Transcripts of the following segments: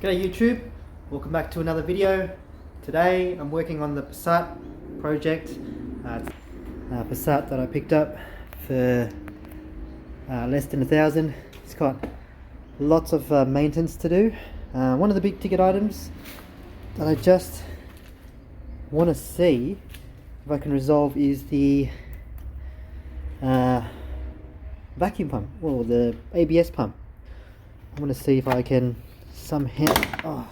G'day YouTube, welcome back to another video. Today I'm working on the Passat project. Passat that I picked up for less than $1,000. It's got lots of maintenance to do. One of the big ticket items that I just want to see if I can resolve is the vacuum pump, or the ABS pump. I want to see if I can somehow,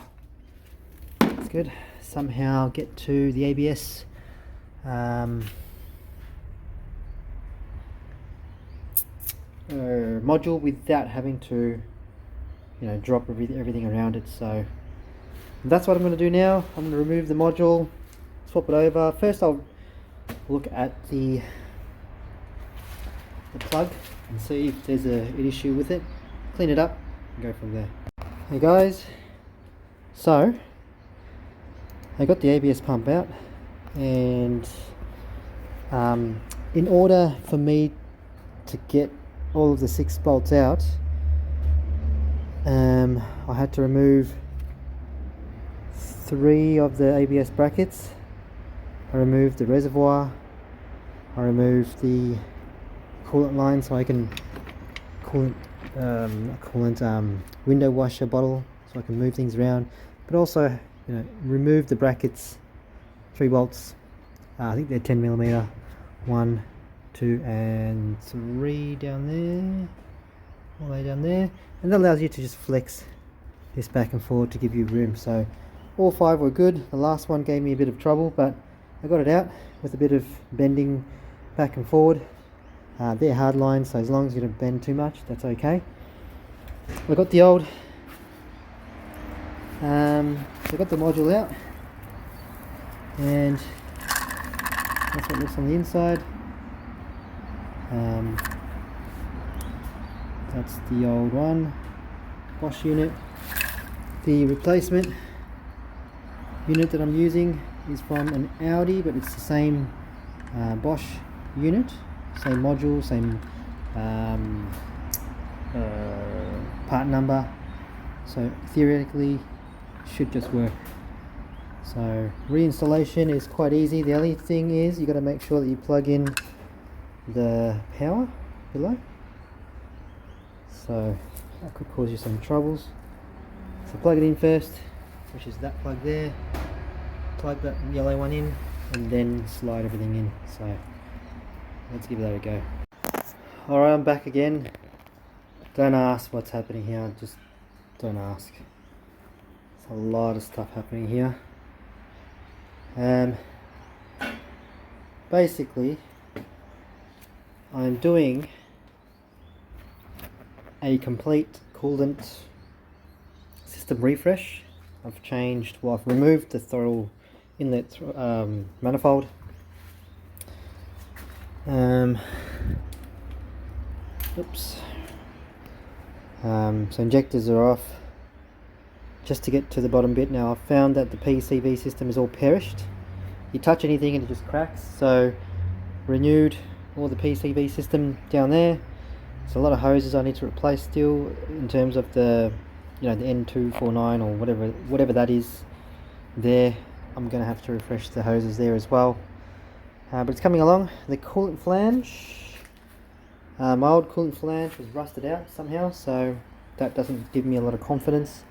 that's good, somehow get to the ABS module without having to, drop everything around it. So that's what I'm going to do now. I'm going to remove the module, swap it over. First I'll look at the plug and see if there's an issue with it, clean it up and go from there. Hey guys, so I got the ABS pump out, and in order for me to get all of the 6 bolts out, I had to remove 3 of the ABS brackets. I removed the reservoir, I removed the coolant line so I can window washer bottle so I can move things around, but also remove the brackets, 3 bolts. I think they're 10mm, 1, 2 and 3 down there, all the way down there, and that allows you to just flex this back and forward to give you room. So all 5 were good. The last one gave me a bit of trouble, but I got it out with a bit of bending back and forward. They're hard lines, so as long as you don't bend too much, that's okay. I got the old, so I got the module out, and that's what it looks on the inside. That's the old one, Bosch unit. The replacement unit that I'm using is from an Audi, but it's the same Bosch unit. Same module, same part number, so theoretically should just work. So reinstallation is quite easy. The only thing is you got to make sure that you plug in the power below, so that could cause you some troubles. So plug it in first, which is that plug there, plug that yellow one in, and then slide everything in. So let's give that a go. Alright, I'm back again. Don't ask what's happening here, just don't ask. There's a lot of stuff happening here. Basically, I'm doing a complete coolant system refresh. I've removed the throttle inlet manifold. So injectors are off. Just to get to the bottom bit now, I've found that the PCV system is all perished. You touch anything and it just cracks, so renewed all the PCV system down there. There's a lot of hoses I need to replace still, in terms of the the N249 or whatever that is there. I'm going to have to refresh the hoses there as well. But it's coming along. The coolant flange, my old coolant flange was rusted out somehow, so that doesn't give me a lot of confidence.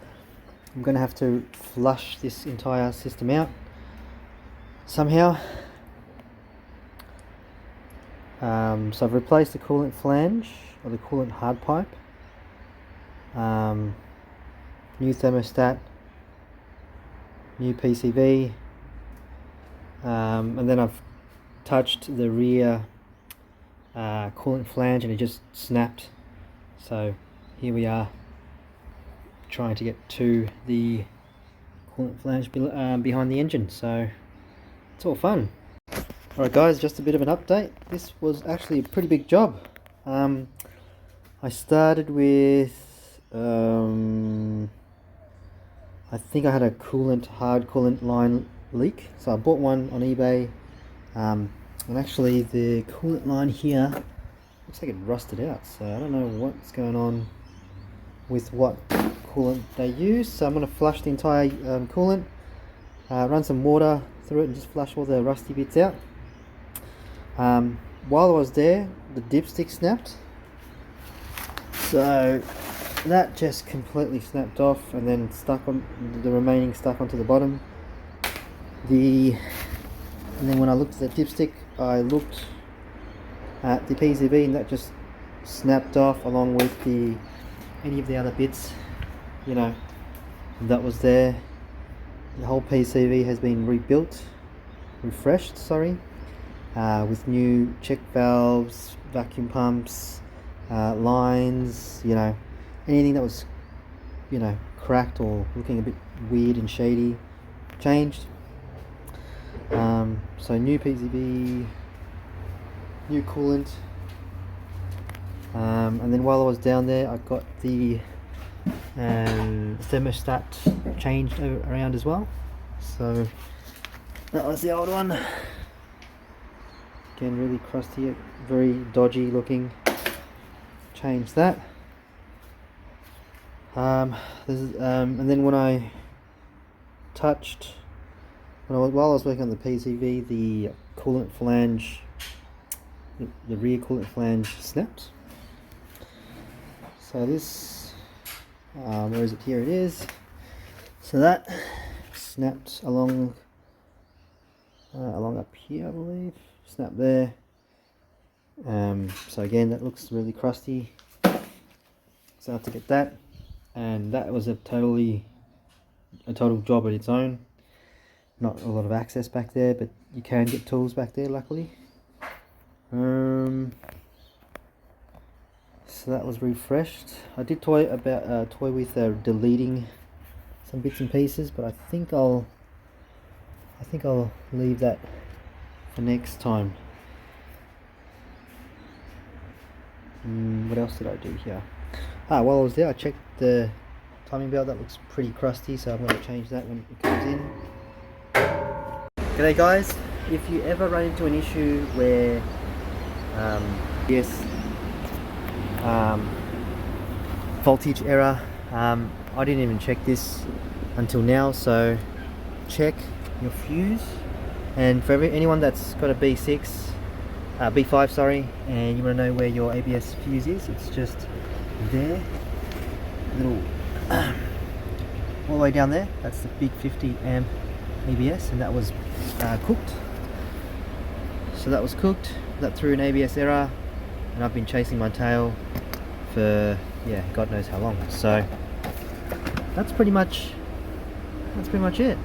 I'm going to have to flush this entire system out somehow. So I've replaced the coolant flange, or the coolant hard pipe, new thermostat, new PCV, and then I've touched the rear coolant flange and it just snapped. So here we are, trying to get to the coolant flange behind the engine, so it's all fun. Alright guys, just a bit of an update. This was actually a pretty big job. I started with I think I had a hard coolant line leak, so I bought one on eBay, and actually the coolant line here looks like it rusted out, so I don't know what's going on with what coolant they use. So I'm going to flush the entire coolant, run some water through it and just flush all the rusty bits out. While I was there, the dipstick snapped, so that just completely snapped off and then stuck on the remaining stuck onto the bottom. And then when I looked at the dipstick, I looked at the PCV and that just snapped off along with any of the other bits, you know, that was there. The whole PCV has been refreshed, with new check valves, vacuum pumps, lines, you know, anything that was, you know, cracked or looking a bit weird and shady, changed. So new PCV, new coolant, and then while I was down there, I got the thermostat changed around as well. So that was the old one. Again, really crusty, very dodgy looking. Changed that. And then when I touched, while I was working on the PCV, the coolant flange, the rear coolant flange snapped. So this, where is it? Here it is. So that snapped along up here, I believe. Snap there. So again, that looks really crusty, so I have to get that, and that was a total job on its own. Not a lot of access back there, but you can get tools back there, luckily. So that was refreshed. I did toy with deleting some bits and pieces, but I think I'll leave that for next time. What else did I do here? While I was there, I checked the timing belt. That looks pretty crusty, so I'm going to change that when it comes in. G'day guys, if you ever run into an issue where voltage error, I didn't even check this until now, so check your fuse. And for anyone that's got a B5 sorry, and you want to know where your ABS fuse is, it's just there, little all the way down there. That's the big 50 amp ABS, and that was cooked. So that was cooked, that threw an ABS error, and I've been chasing my tail for, yeah, God knows how long. So that's pretty much it.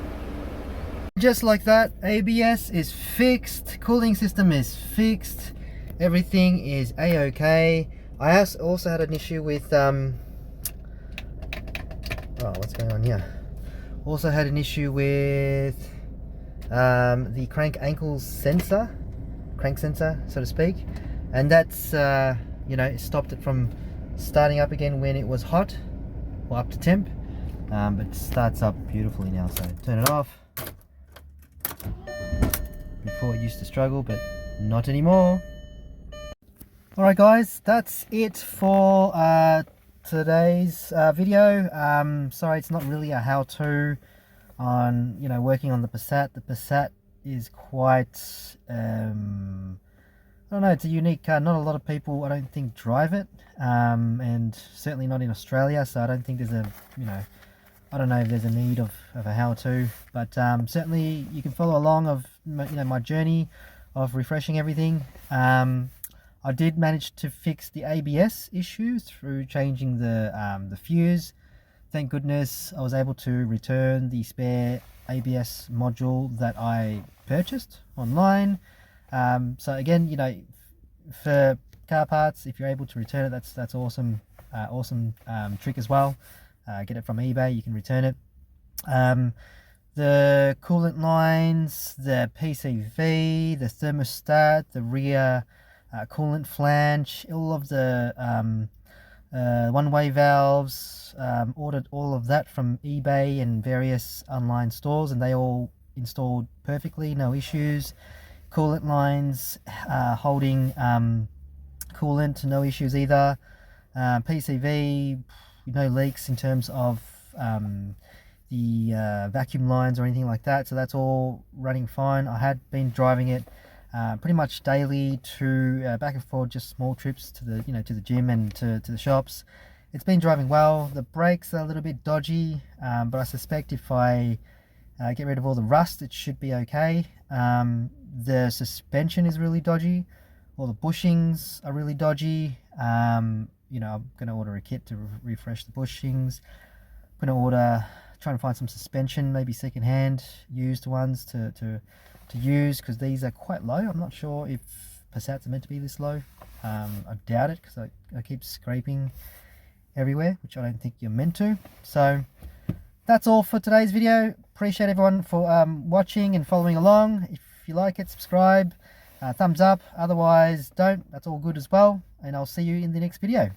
Just like that, ABS is fixed, cooling system is fixed, everything is a-okay. I also had an issue with what's going on here? Also had an issue with the crank sensor, so to speak, and that's you know, it stopped it from starting up again when it was hot or up to temp, but it starts up beautifully now. So turn it off. Before it used to struggle, but not anymore. Alright guys, that's it for today's video. Sorry, it's not really a how-to on, you know, working on the Passat. The Passat is quite I don't know, it's a unique car. Not a lot of people, I don't think, drive it, and certainly not in Australia, so I don't think there's a, you know, I don't know if there's a need of a how-to, but certainly you can follow along of, you know, my journey of refreshing everything. I did manage to fix the ABS issue through changing the fuse. Thank goodness I was able to return the spare ABS module that I purchased online. So again, you know, for car parts, if you're able to return it, that's awesome. Awesome trick as well. Get it from eBay, you can return it. The coolant lines, the PCV, the thermostat, the rear coolant flange, all of the one-way valves, ordered all of that from eBay and various online stores, and they all installed perfectly, no issues. Coolant lines holding coolant, no issues either. PCV, no leaks in terms of the vacuum lines or anything like that, so that's all running fine. I had been driving it pretty much daily to back and forth, just small trips to the to the gym and to the shops. It's been driving well. The brakes are a little bit dodgy, but I suspect if I get rid of all the rust, it should be okay. The suspension is really dodgy. All the bushings are really dodgy. I'm going to order a kit to refresh the bushings. I'm going to try and find some suspension, maybe second-hand used ones to use, because these are quite low. I'm not sure if Passats are meant to be this low. I doubt it, because I keep scraping everywhere, which I don't think you're meant to. So that's all for today's video. Appreciate everyone for watching and following along. If you like it, subscribe, thumbs up. Otherwise, don't. That's all good as well. And I'll see you in the next video.